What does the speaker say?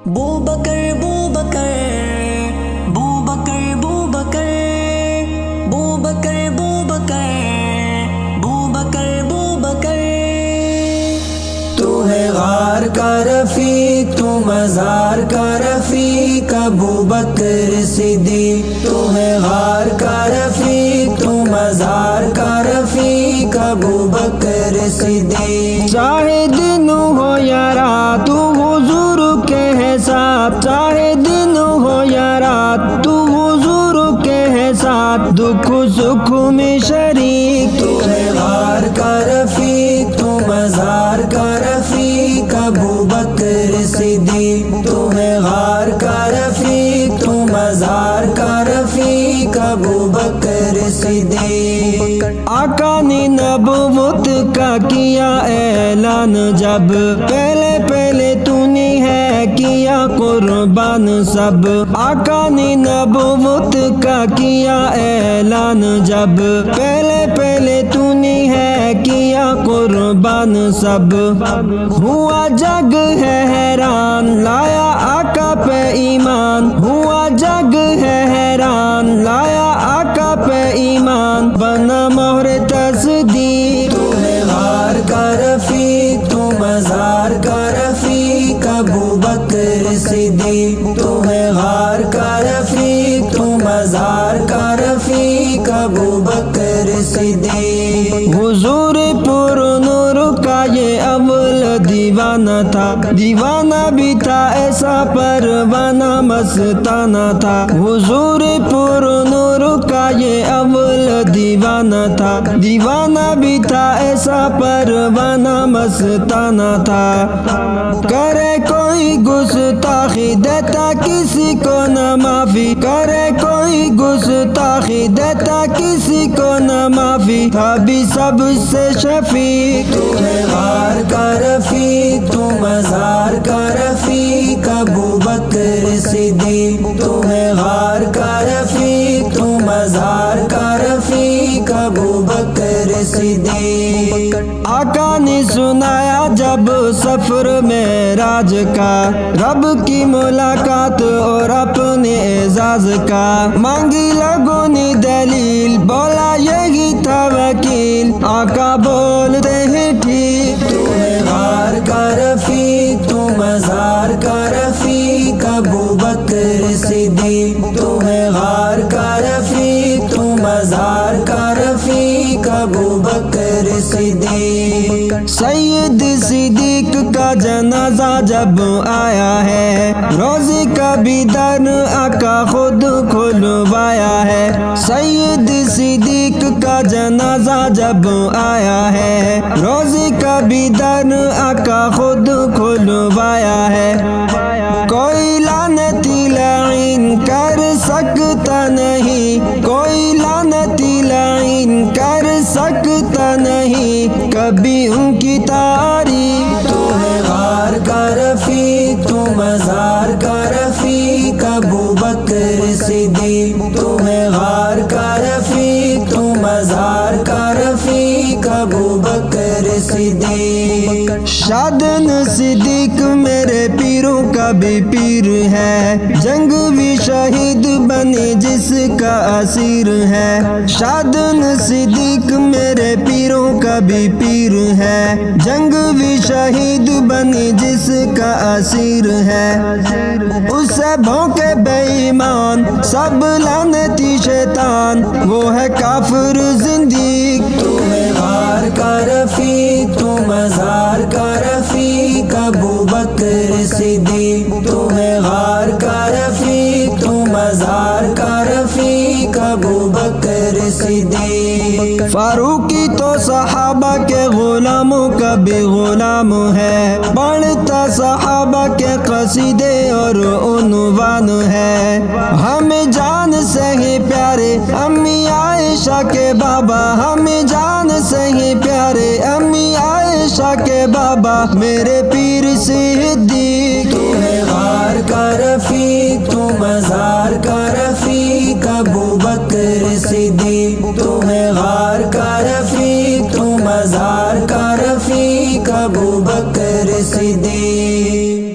بو بکر بو بکر بو بکر بو بکر بو بکر بو بکر بو بکر بو بکر تو ہے غار کا رفیق، تو مزار کا رفیق ابو بکر صدیق، تو ہے غار کا رفیق، تو مزار کا رفیق ابو بکر صدیق۔ چاہے دن ہو یا رات تو حضور کے ہے ساتھ، چاہے دن ہو یا رات تو حضور کے ہے ساتھ، دکھ سکھ میں شریک۔ تو ہے غار کا رفیق، تو مزار کا رفیق ابو بکر صدیق، تو ہے غار کا رفیق، تو مزار کا رفیق ابو بکر صدیق۔ آقا نے نبوت کا کیا اعلان جب، پہلے پہلے تو نے ہے کیا قربان سب۔ آقا نے نبوت کا کیا اعلان جب، پہلے پہلے تو نے ہے کیا قربان سب۔ ہوا جگ ہے حیران، لایا آقا پہ ایمان، ہوا جگ ہے حیران، لایا آقا پہ ایمان، بنا مہر تصدیق۔ تو ہے غار کا رفیق، تو مزار کا رفیق ابو بکر صدیق، تو ہے غار کا رفیق، تو مزار کا رفیق ابو بکر صدیق۔ حضور پر نور کا یہ اول دیوانہ تھا، دیوانہ بھی تھا ایسا پروانہ مستانہ تھا۔ حضور پر نور کا یہ اول دیوانہ تھا، دیوانہ بھی تھا ایسا پروانہ مستانہ تھا۔ کرے کوئی گستاخی دیتا کسی کو نہ معافی، کرے کوئی گستاخی دیتا کسی کو نہ معافی، تھا بھی سب سے شفیق۔ تو ہے غار کا رفیق، تو مزار کا رفیق ابو بکر صدیق، تو ہے غار کا رفیق، تو مزار کا رفیق ابو بکر صدیق۔ آقا نے سنایا جب سفر معراج کا، رب کی ملاقات اور اپنے اعزاز کا، مانگی لوگوں نے دلیل، بولا یہی تھا وکیل، آقا بولتے ہیں ٹھیک۔ تو ہے غار کا رفیق، تو مزار کا رفیق ابو بکر صدیق، تو ہے غار کا رفیق، تو مزار کا رفیق ابو بکر صدیق۔ سید صدیق کا جنازہ جب آیا ہے، روزے کا بھی در آقا خود کھلوایا ہے۔ سید صدیق کا جنازہ جب آیا ہے، روزے کا بھی در آقا خود کھلوایا ہے۔ کوئی لعنتی لعین کر سکتا نہیں، کوئی لعنتی لعین کر سکتا نہیں کبھی ان کی تاریخ۔ تو ہے غار کا رفیق، تو مزار کا رفیق ابو بکر صدیق، تو ہے غار کا رفیق، تو مزار کا رفیق ابو بکر صدیق۔ شادن صدیق میرے پیروں کا بھی پیر ہے، جنگ بھی شہید بنے جس کا اسیر ہے۔ شادن صدیق میرے پیروں کا بھی پیر ہے، جنگ بھی شہید بنے جس کا اسیر ہے۔ اسے بھونکے بے ایمان سب لعنتی شیطان، وہ ہے کافر زندیق۔ تو ہے غار کا رفیق، تو مزار کا رفیق ابو بکر صدیق، تو ہے غار کا رفیق، تو مزار کا رفیق ابو بکر صدیق۔ فاروقی تو صحابہ کے غلاموں کا بھی غلام ہے، پڑھتا صحابہ کے قصیدے اور عنوان ہے۔ ہمیں جان سے ہی پیارے امی عائشہ کے بابا، ہمیں جان سے ہی پیارے امی عائشہ کے بابا میرے پیر صدیق۔ تو ہے غار کا رفیق، تو مزار کا رفیق ابو بکر صدیق، تو ہے غار کا رفیق، تو مزار کا رفیق ابو بکر صدیق۔